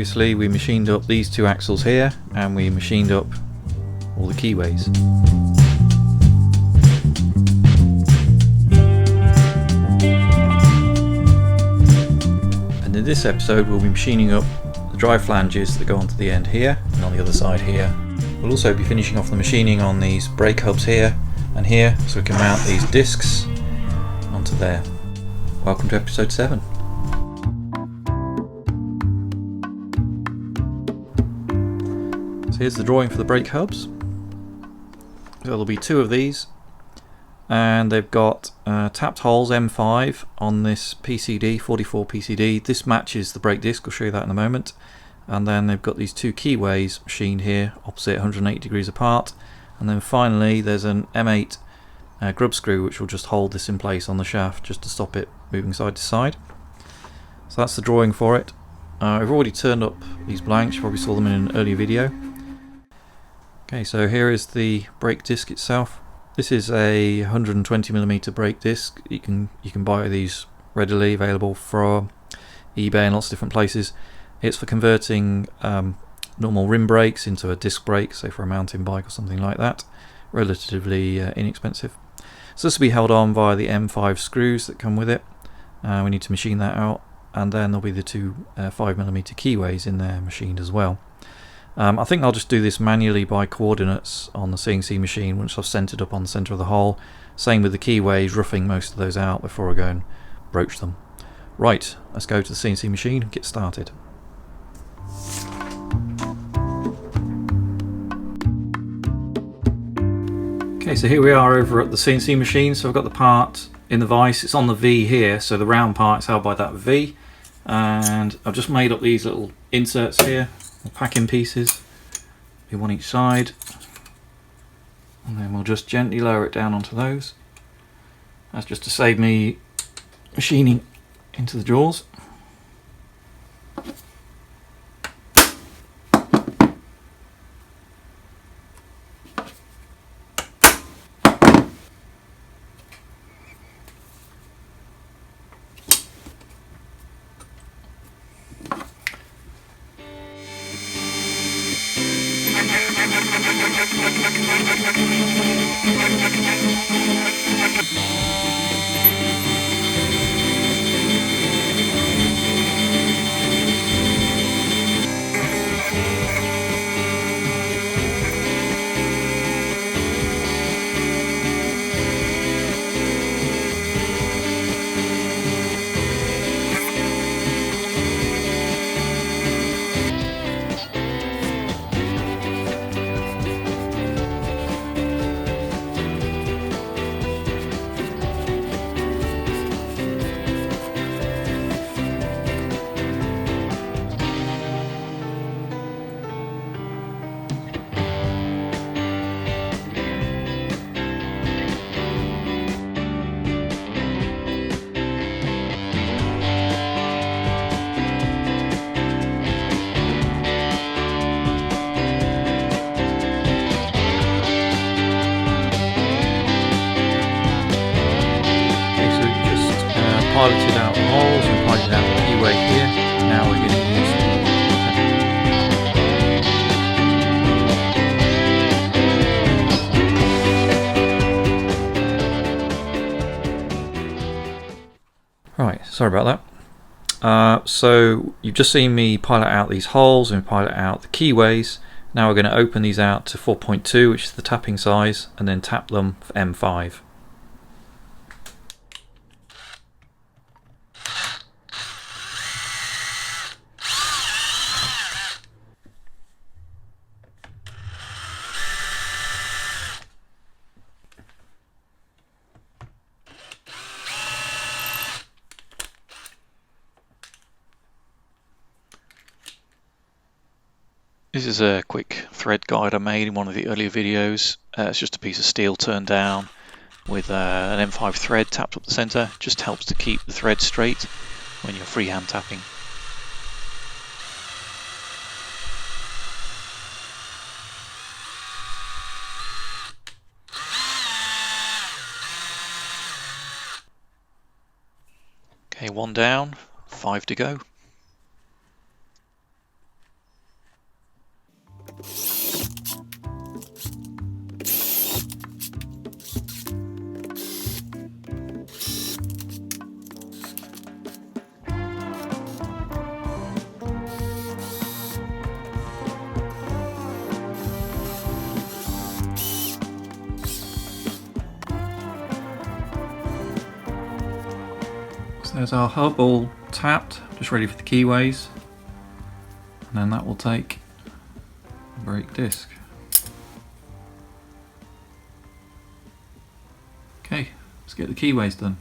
previously we machined up these two axles here, and we machined up all the keyways. And in this episode we'll be machining up the drive flanges that go onto the end here and on the other side here. We'll also be finishing off the machining on these brake hubs here and here, so we can mount these discs onto there. Welcome to episode 7. So here's the drawing for the brake hubs. So there'll be two of these, and they've got tapped holes M5 on this PCD, 44 PCD. This matches the brake disc, I'll show you that in a moment. And then they've got these two keyways machined here, opposite 180 degrees apart. And then finally there's an M8 grub screw which will just hold this in place on the shaft just to stop it moving side to side. So that's the drawing for it. I've already turned up these blanks, you probably saw them in an earlier video. Okay, so here is the brake disc itself. This is a 120mm brake disc. You can buy these readily, available from eBay and lots of different places. It's for converting normal rim brakes into a disc brake, say for a mountain bike or something like that. Relatively inexpensive. So this will be held on via the M5 screws that come with it. We need to machine that out, and then there'll be the two 5mm keyways in there machined as well. I think I'll just do this manually by coordinates on the CNC machine once I've centered up on the center of the hole. Same with the keyways, roughing most of those out before I go and broach them. Right, let's go to the CNC machine and get started. Okay, so here we are over at the CNC machine. So I've got the part in the vise. It's on the V here, so the round part is held by that V. And I've just made up these little inserts here, or packing pieces, one each side. And then we'll just gently lower it down onto those. That's just to save me machining into the jaws. Piloted out the holes and piloted out the keyway here. Now we're going to use. Right, sorry about that. So you've just seen me pilot out these holes and pilot out the keyways. Now we're going to open these out to 4.2, which is the tapping size, and then tap them for M5. This is a quick thread guide I made in one of the earlier videos. It's just a piece of steel turned down with an M5 thread tapped up the center. Just helps to keep the thread straight when you're freehand tapping. Okay, one down, 5 to go. There's our hub all tapped, just ready for the keyways, and then that will take the brake disc. Okay, let's get the keyways done.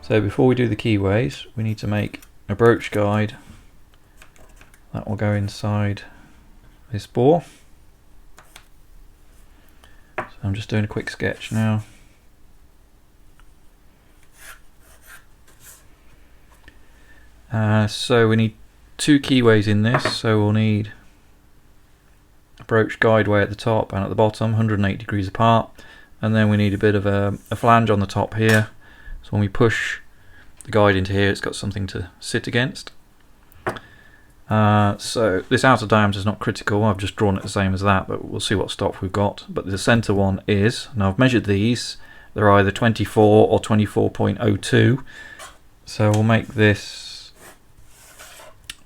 So before we do the keyways, we need to make a broach guide that will go inside this bore. So I'm just doing a quick sketch now. So we need 2 keyways in this, so we'll need a broach guideway at the top and at the bottom, 180 degrees apart, and then we need a bit of a flange on the top here. So when we push the guide into here, it's got something to sit against. So this outer diameter is not critical, I've just drawn it the same as that, but we'll see what stock we've got. But the centre one is, now I've measured these, they're either 24 or 24.02, so we'll make this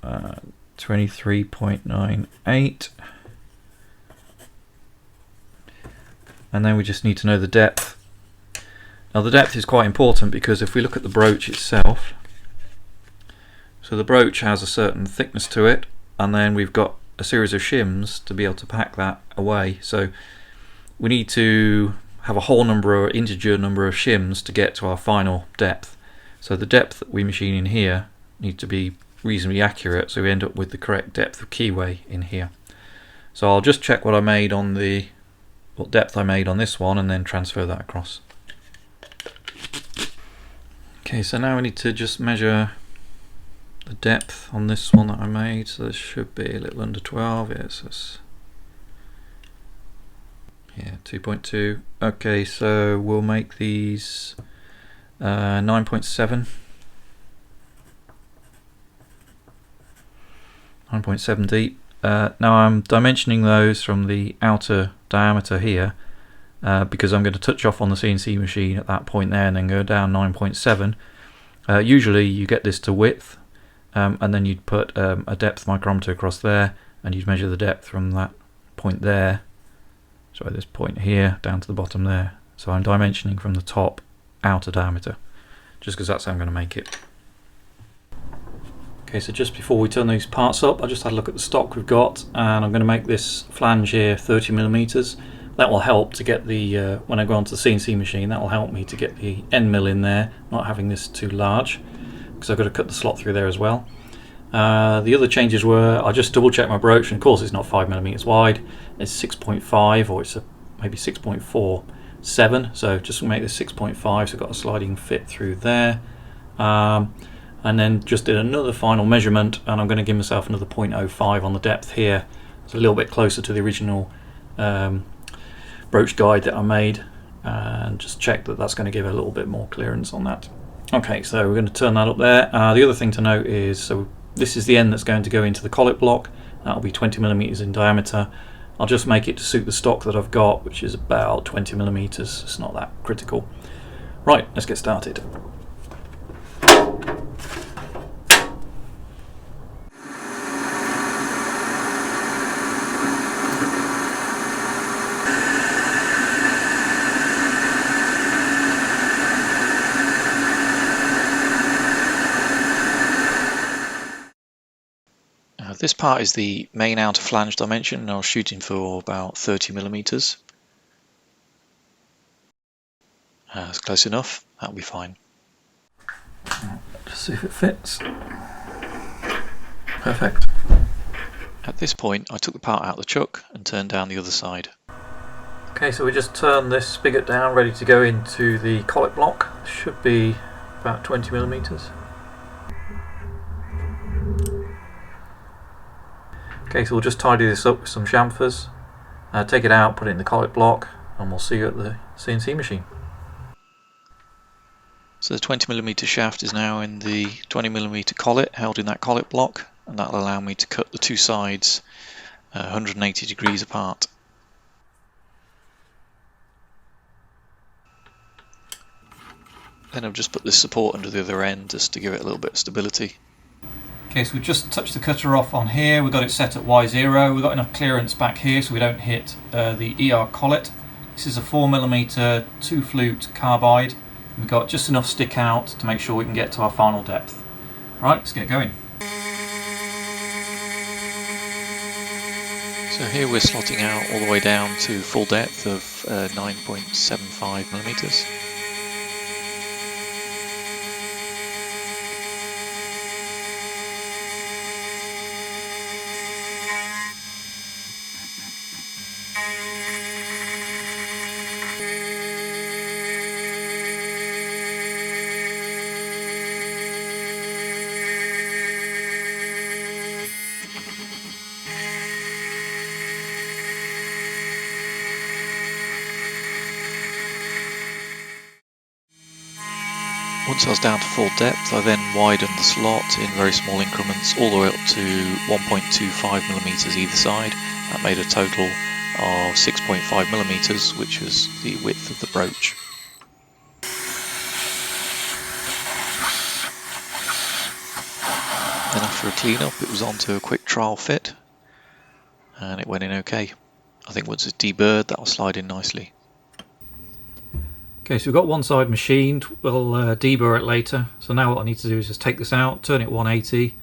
23.98, and then we just need to know the depth. Now the depth is quite important because if we look at the broach itself, so the broach has a certain thickness to it, and then we've got a series of shims to be able to pack that away. So we need to have a whole number or integer number of shims to get to our final depth. So the depth that we machine in here needs to be reasonably accurate, so we end up with the correct depth of keyway in here. So I'll just check what I made on what depth I made on this one, and then transfer that across. Okay, so now we need to just measure the depth on this one that I made. So this should be a little under 12. Yes, yeah, 2.2. Okay, so we'll make these 9.7. 9.7 deep. Now I'm dimensioning those from the outer diameter here, because I'm going to touch off on the CNC machine at that point there and then go down 9.7. Usually you get this to width, and then you'd put a depth micrometer across there, and you'd measure the depth from that point there, sorry, this point here, down to the bottom there. So I'm dimensioning from the top outer diameter, just because that's how I'm going to make it. Okay, so just before we turn these parts up, I just had a look at the stock we've got, and I'm going to make this flange here 30mm. That will help to get the, when I go onto the CNC machine, that will help me to get the end mill in there, not having this too large, because I've got to cut the slot through there as well. The other changes were, I just double checked my broach, and of course it's not 5mm wide, it's 6.5, or it's maybe 6.47, so just to make this 6.5, so I've got a sliding fit through there. And then just did another final measurement, and I'm going to give myself another 0.05 on the depth here. It's a little bit closer to the original broach guide that I made, and just check that that's going to give a little bit more clearance on that. Okay, so we're going to turn that up there. The other thing to note is, so this is the end that's going to go into the collet block. That'll be 20mm in diameter. I'll just make it to suit the stock that I've got, which is about 20mm. It's not that critical. Right, let's get started. This part is the main outer flange dimension, and I was shooting for about 30mm. That's close enough, that'll be fine. Just see if it fits. Perfect. At this point I took the part out of the chuck and turned down the other side. Okay, so we just turned this spigot down, ready to go into the collet block. Should be about 20mm. Okay, so we'll just tidy this up with some chamfers, take it out, put it in the collet block, and we'll see you at the CNC machine. So the 20mm shaft is now in the 20mm collet, held in that collet block, and that'll allow me to cut the two sides 180 degrees apart. Then I've just put this support under the other end just to give it a little bit of stability. Okay, so we've just touched the cutter off on here, we've got it set at Y0, we've got enough clearance back here so we don't hit the ER collet. This is a 4mm 2-flute carbide. We've got just enough stick out to make sure we can get to our final depth. Right, let's get going. So here we're slotting out all the way down to full depth of 9.75mm. Once I was down to full depth, I then widened the slot in very small increments all the way up to 1.25mm either side. That made a total of 6.5mm, which was the width of the broach. Then after a clean up, it was on to a quick trial fit, and it went in okay. I think once it's deburred, that'll slide in nicely. Okay, so we've got one side machined, we'll deburr it later. So now what I need to do is just take this out, turn it 180,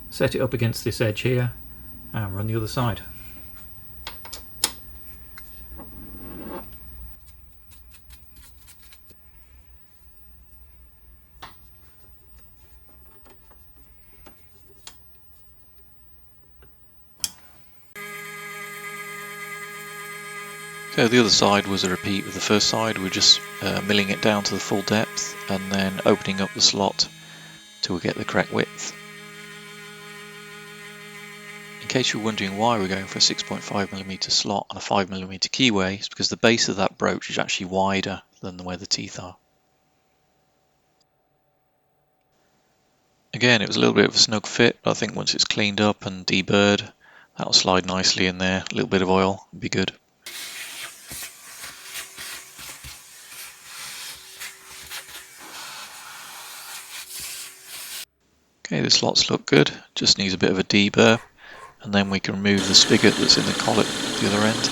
set it up against this edge here, and run the other side. So the other side was a repeat of the first side. We're just milling it down to the full depth and then opening up the slot till we get the correct width. In case you're wondering why we're going for a 6.5mm slot on a 5mm keyway, it's because the base of that broach is actually wider than where the teeth are. Again, it was a little bit of a snug fit, but I think once it's cleaned up and deburred, that'll slide nicely in there. A little bit of oil would be good. Okay, the slots look good, just needs a bit of a deburr, and then we can remove the spigot that's in the collet at the other end.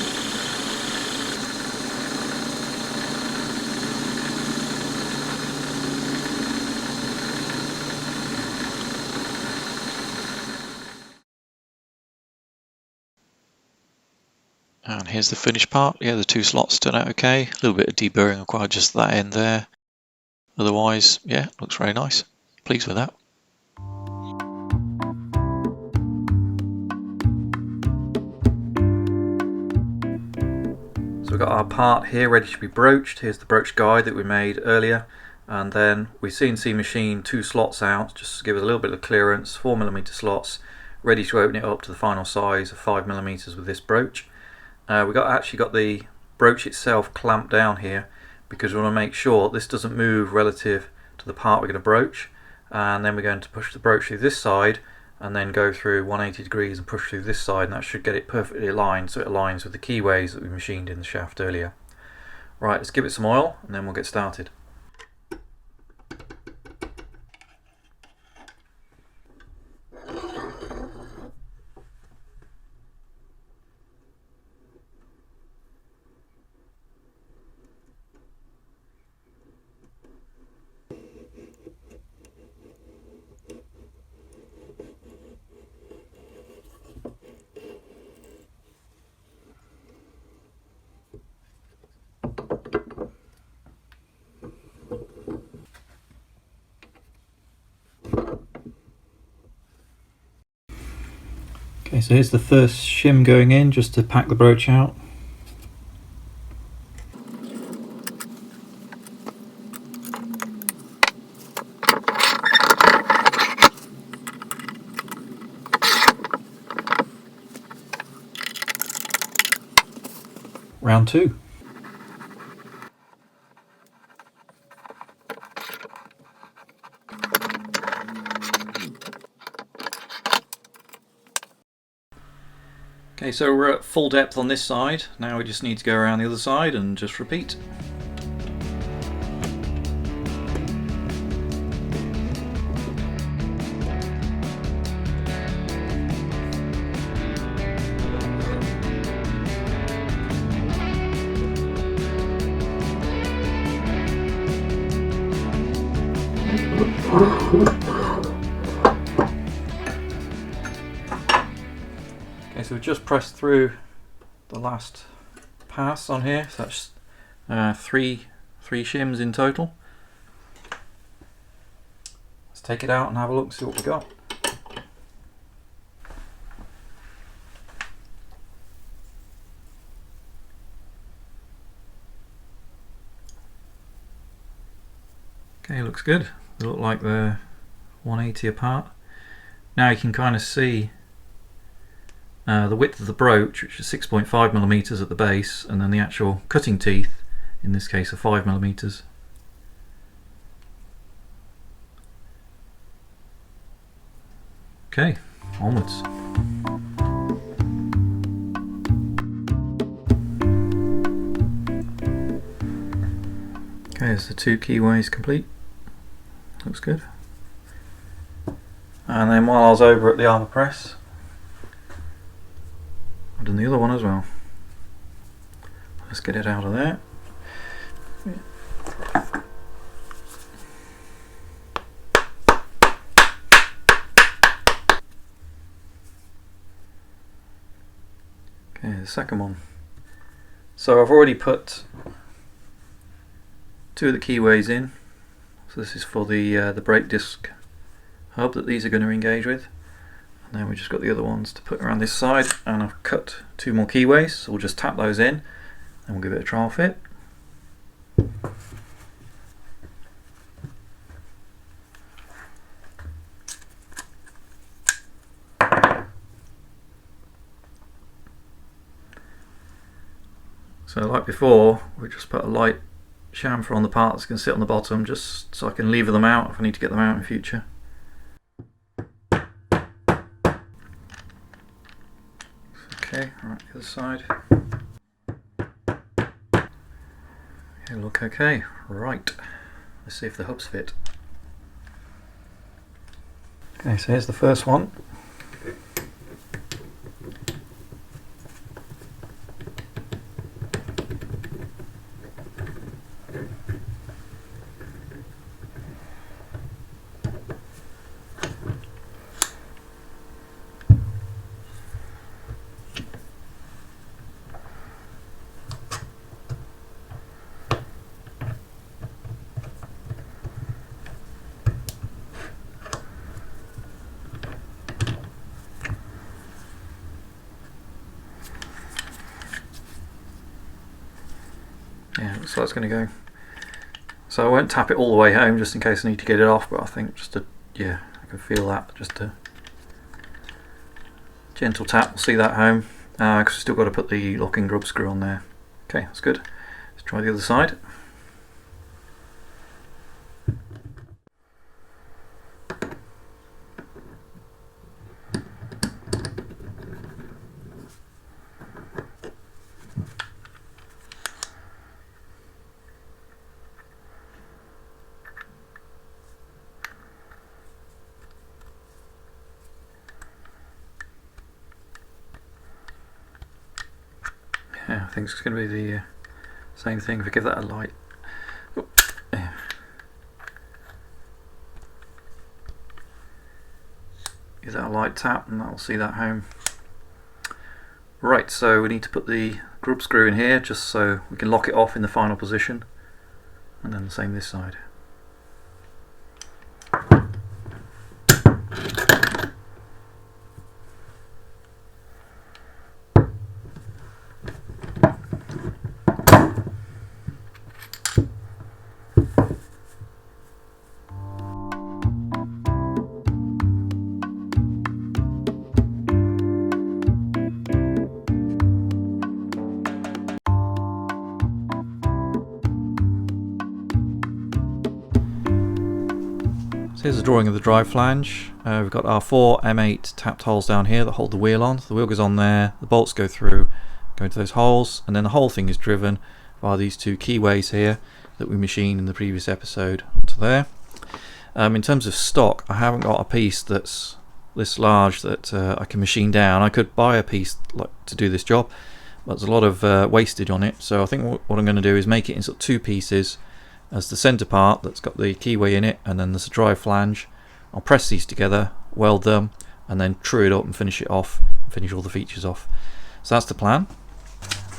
And here's the finished part. Yeah, the two slots turned out okay. A little bit of deburring required just that end there. Otherwise, yeah, looks very nice. Pleased with that. So we've got our part here ready to be broached. Here's the broach guide that we made earlier, and then we CNC machined 2 slots out just to give us a little bit of clearance, 4mm slots, ready to open it up to the final size of 5mm with this broach. We actually got the broach itself clamped down here because we want to make sure this doesn't move relative to the part we're going to broach, and then we're going to push the broach through this side and then go through 180 degrees and push through this side, and that should get it perfectly aligned so it aligns with the keyways that we machined in the shaft earlier. Right, let's give it some oil and then we'll get started. Okay, so here's the first shim going in just to pack the broach out. Round 2. Okay, so we're at full depth on this side. Now we just need to go around the other side and just repeat. so we've just pressed through the last pass on here, so that's three shims in total. Let's take it out and have a look and see what we got. Okay, looks good. They look like they're 180 apart. Now you can kind of see the width of the broach, which is 6.5mm at the base, and then the actual cutting teeth, in this case, are 5mm. Okay, onwards. Okay, there's the 2 keyways complete. Looks good. And then while I was over at the armour press, I've done the other one as well. Let's get it out of there. Okay, the second one. So I've already put 2 of the keyways in. So this is for the brake disc hub that these are going to engage with. And then we've just got the other ones to put around this side, and I've cut 2 more keyways, so we'll just tap those in and we'll give it a trial fit. So like before, we just put a light chamfer on the part that's going to sit on the bottom, just so I can lever them out if I need to get them out in future. Okay, right, the other side. Okay, look okay. Right, let's see if the hubs fit. Okay, so here's the first one. Yeah, so that's going to go. So I won't tap it all the way home just in case I need to get it off, but I think just to, yeah, I can feel that, just a gentle tap will see that home, because we've still got to put the locking grub screw on there. Okay, that's good. Let's try the other side. Yeah, I think it's going to be the same thing if I give that a light. Oh, yeah. Give that a light tap and that'll see that home. Right, so we need to put the grub screw in here just so we can lock it off in the final position, and then the same this side. So here's a drawing of the drive flange. We've got our 4 M8 tapped holes down here that hold the wheel on. So the wheel goes on there, the bolts go through, go into those holes, and then the whole thing is driven by these 2 keyways here that we machined in the previous episode onto there. In terms of stock, I haven't got a piece that's this large that I can machine down. I could buy a piece to do this job, but there's a lot of wastage on it. So I think what I'm going to do is make it in sort of 2 pieces. As the centre part that's got the keyway in it, and then there's a drive flange. I'll press these together, weld them, and then true it up and finish it off finish all the features off. So that's the plan.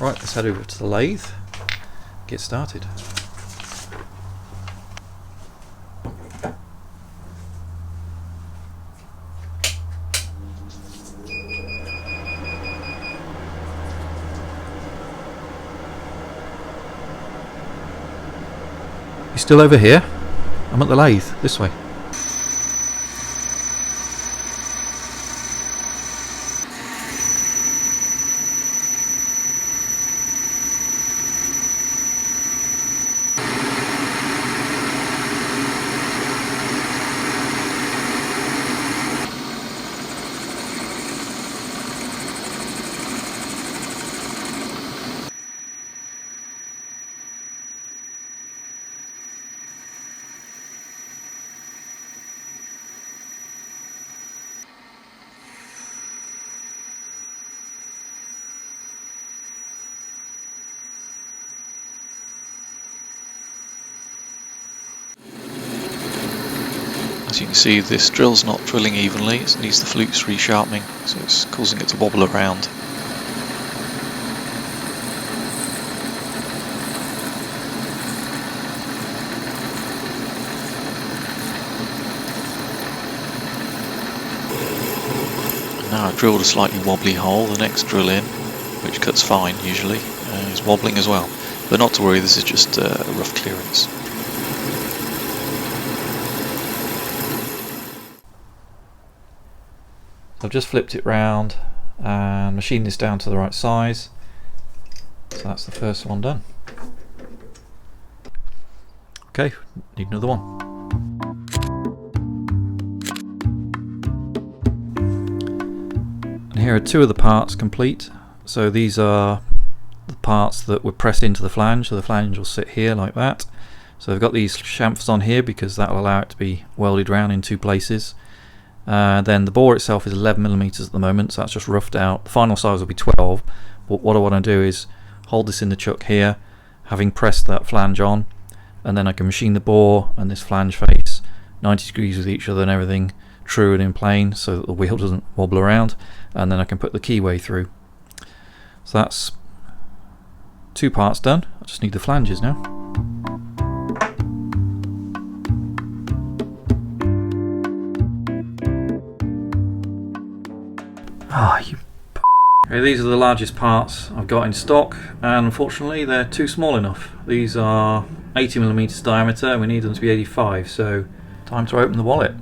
Right, let's head over to the lathe, get started. You still over here? I'm at the lathe, this way. As you can see, this drill's not drilling evenly, it needs the flutes resharpening, so it's causing it to wobble around. Now I've drilled a slightly wobbly hole, the next drill in, which cuts fine usually, is wobbling as well. But not to worry, this is just a rough clearance. I've just flipped it round and machined this down to the right size. So that's the first one done. Okay, need another one. And here are two of the parts complete. So these are the parts that would press into the flange. So the flange will sit here like that. So I've got these chamfers on here because that will allow it to be welded round in two places. Then the bore itself is 11mm at the moment, so that's just roughed out. The final size will be 12, but what I want to do is hold this in the chuck here, having pressed that flange on, and then I can machine the bore and this flange face 90 degrees with each other and everything true and in plane so that the wheel doesn't wobble around, and then I can put the keyway through. So that's two parts done. I just need the flanges now. Okay, these are the largest parts I've got in stock, and unfortunately they're too small enough. These are 80mm diameter and we need them to be 85, so time to open the wallet.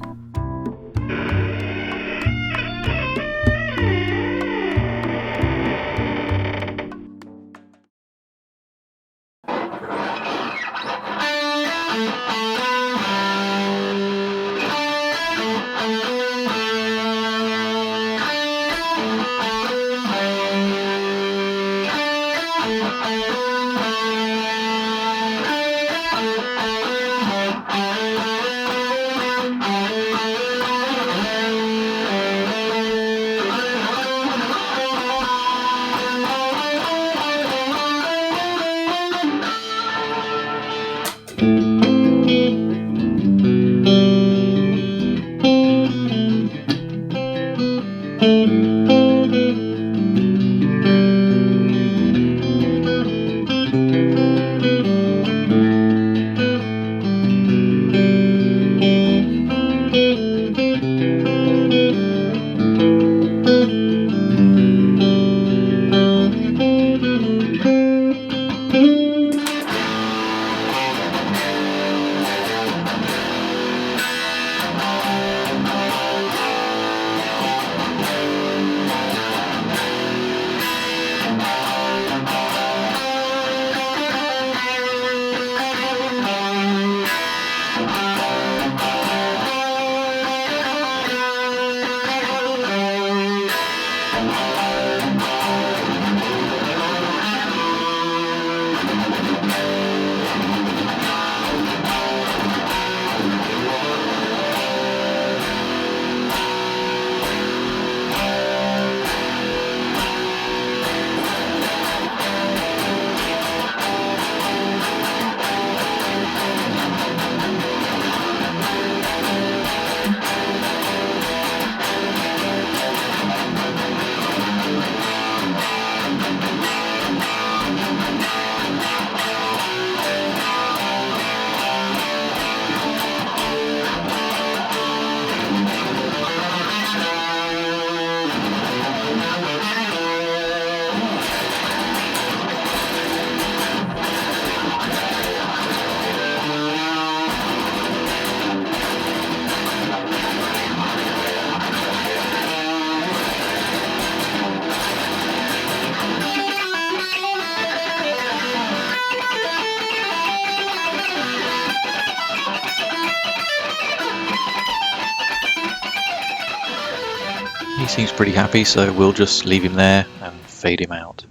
He seems pretty happy, so we'll just leave him there and fade him out.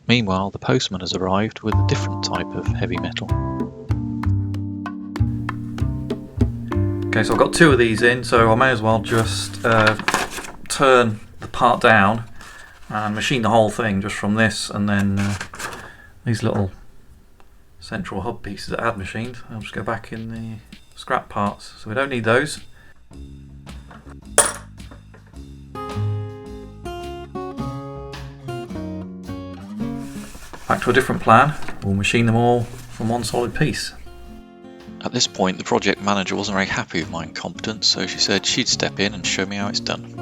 Meanwhile, the postman has arrived with a different type of heavy metal. Okay, so I've got 2 of these in, so I may as well just turn the part down and machine the whole thing just from this, and then these little central hub pieces that I had machined, I'll just go back in the scrap parts, so we don't need those. Back to a different plan, we'll machine them all from one solid piece. At this point, the project manager wasn't very happy with my incompetence, so she said she'd step in and show me how it's done.